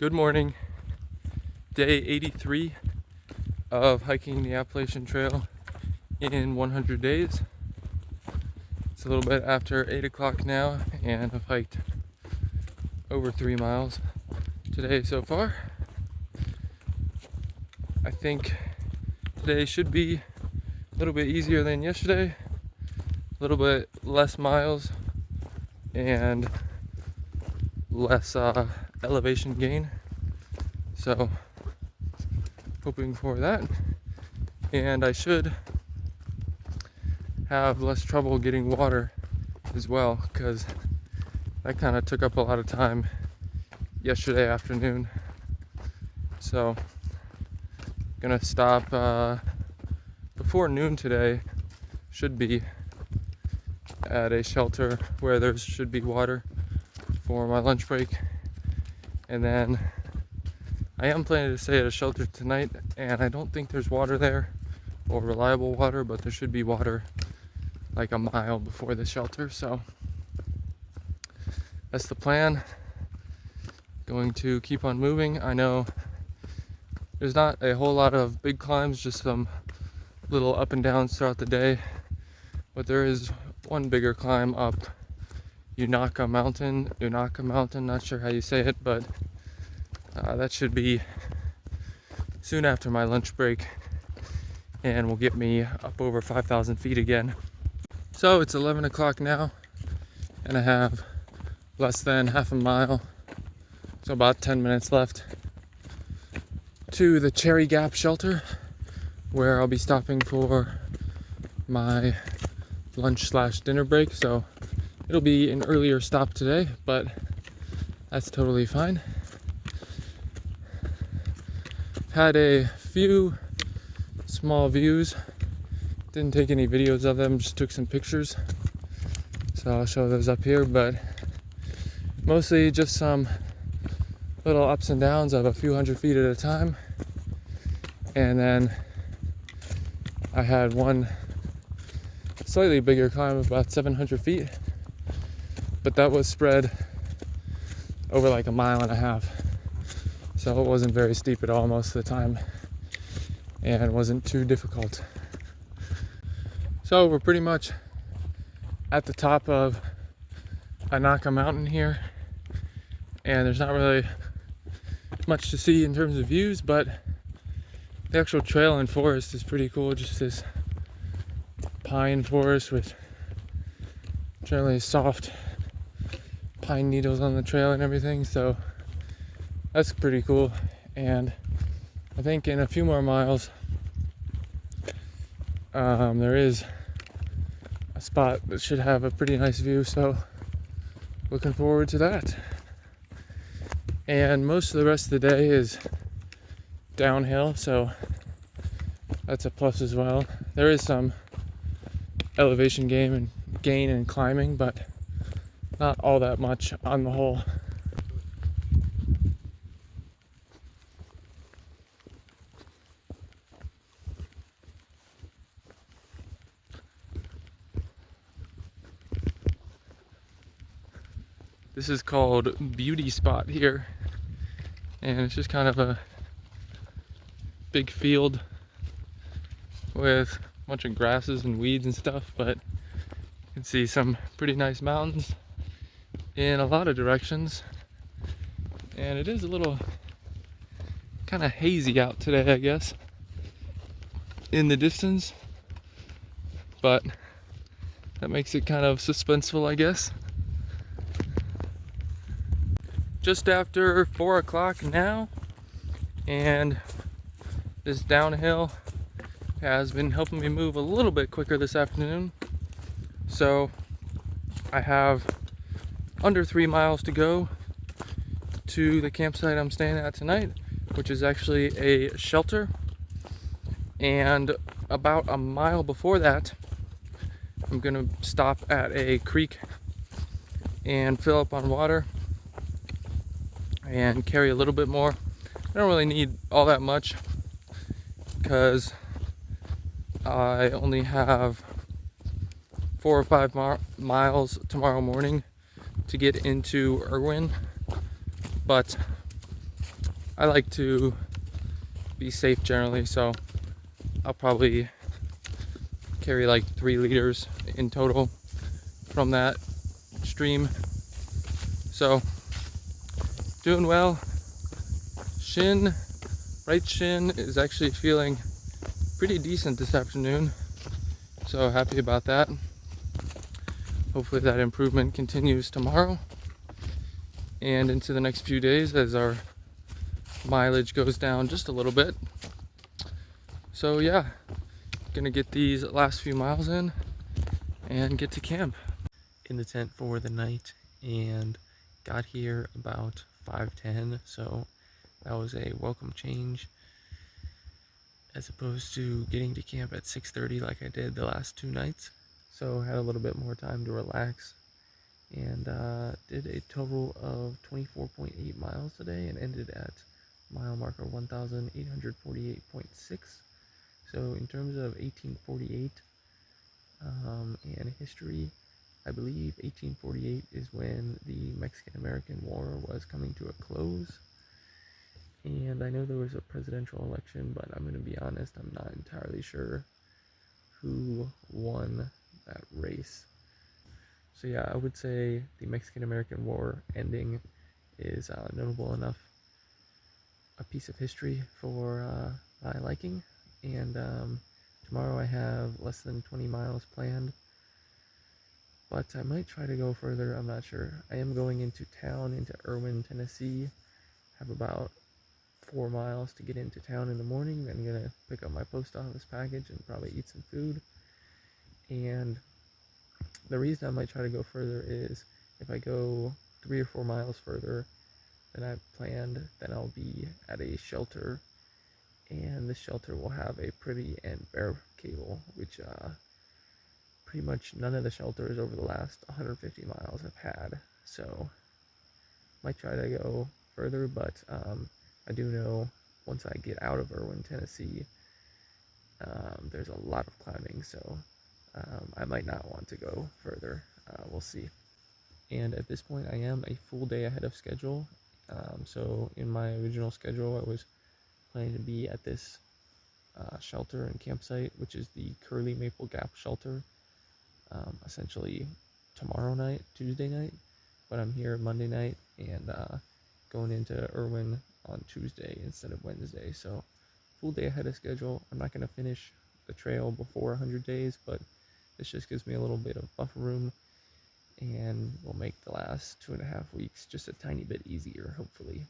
Good morning. Day 83 of hiking the Appalachian Trail in 100 days. It's a little bit after 8 o'clock now, and I've hiked over 3 miles today so far. I think today should be a little bit easier than yesterday, a little bit less miles, and less elevation gain. So hoping for that, and I should have less trouble getting water as well, because that kind of took up a lot of time yesterday afternoon. So gonna stop before noon today. Should be at a shelter where there should be water for my lunch break, and then I am planning to stay at a shelter tonight, and I don't think there's water there, or reliable water, but there should be water like a mile before the shelter. So that's the plan. Going to keep on moving. I know there's not a whole lot of big climbs, just some little up and downs throughout the day, but there is one bigger climb up Unaka Mountain, not sure how you say it, but that should be soon after my lunch break, and will get me up over 5,000 feet again. So it's 11 o'clock now, and I have less than half a mile, so about 10 minutes left to the Cherry Gap shelter, where I'll be stopping for my lunch/dinner break. So it'll be an earlier stop today, but that's totally fine. Had a few small views, didn't take any videos of them, just took some pictures, so I'll show those up here, but mostly just some little ups and downs of a few hundred feet at a time. And then I had one slightly bigger climb of about 700 feet, but that was spread over like a mile and a half, so it wasn't very steep at all most of the time, and it wasn't too difficult. So we're pretty much at the top of Unaka Mountain here, and there's not really much to see in terms of views, but the actual trail and forest is pretty cool. Just this pine forest with generally soft pine needles on the trail and everything, so that's pretty cool. And I think in a few more miles there is a spot that should have a pretty nice view, so looking forward to that. And most of the rest of the day is downhill, so that's a plus as well. There is some elevation gain and climbing, but not all that much on the whole. This is called Beauty Spot here, and it's just kind of a big field with a bunch of grasses and weeds and stuff, but you can see some pretty nice mountains in a lot of directions, and it is a little kind of hazy out today, I guess, in the distance, but that makes it kind of suspenseful, I guess. Just after 4 o'clock now, and this downhill has been helping me move a little bit quicker this afternoon. So I have under 3 miles to go to the campsite I'm staying at tonight, which is actually a shelter. And about a mile before that, I'm gonna stop at a creek and fill up on water and carry a little bit more. I don't really need all that much because I only have 4 or 5 miles tomorrow morning to get into Irwin, but I like to be safe generally, so I'll probably carry like 3 liters in total from that stream. So doing well. Right shin is actually feeling pretty decent this afternoon, so happy about that. Hopefully that improvement continues tomorrow and into the next few days as our mileage goes down just a little bit. So yeah, gonna get these last few miles in and get to camp. In the tent for the night and got here about 5:10, so that was a welcome change as opposed to getting to camp at 6:30 like I did the last 2 nights. So had a little bit more time to relax and did a total of 24.8 miles today and ended at mile marker 1848.6. So in terms of 1848 and history, I believe 1848 is when the Mexican-American War was coming to a close. And I know there was a presidential election, but I'm going to be honest, I'm not entirely sure who won that race. So yeah, I would say the Mexican-American War ending is notable enough a piece of history for my liking. And tomorrow I have less than 20 miles planned, but I might try to go further, I'm not sure. I am going into town, into Erwin, Tennessee. Have about 4 miles to get into town in the morning. I'm going to pick up my post office package and probably eat some food. And the reason I might try to go further is if I go 3 or 4 miles further than I've planned, then I'll be at a shelter. And the shelter will have a pretty and bare cable, which pretty much none of the shelters over the last 150 miles have had. So might try to go further, but I do know once I get out of Erwin, Tennessee, there's a lot of climbing, so I might not want to go further. We'll see. And at this point, I am a full day ahead of schedule. So in my original schedule, I was planning to be at this shelter and campsite, which is the Curly Maple Gap shelter, essentially tomorrow night, Tuesday night, but I'm here Monday night and going into Erwin on Tuesday instead of Wednesday. So full day ahead of schedule. I'm not going to finish the trail before 100 days, but this just gives me a little bit of buffer room and will make the last 2.5 weeks just a tiny bit easier, hopefully.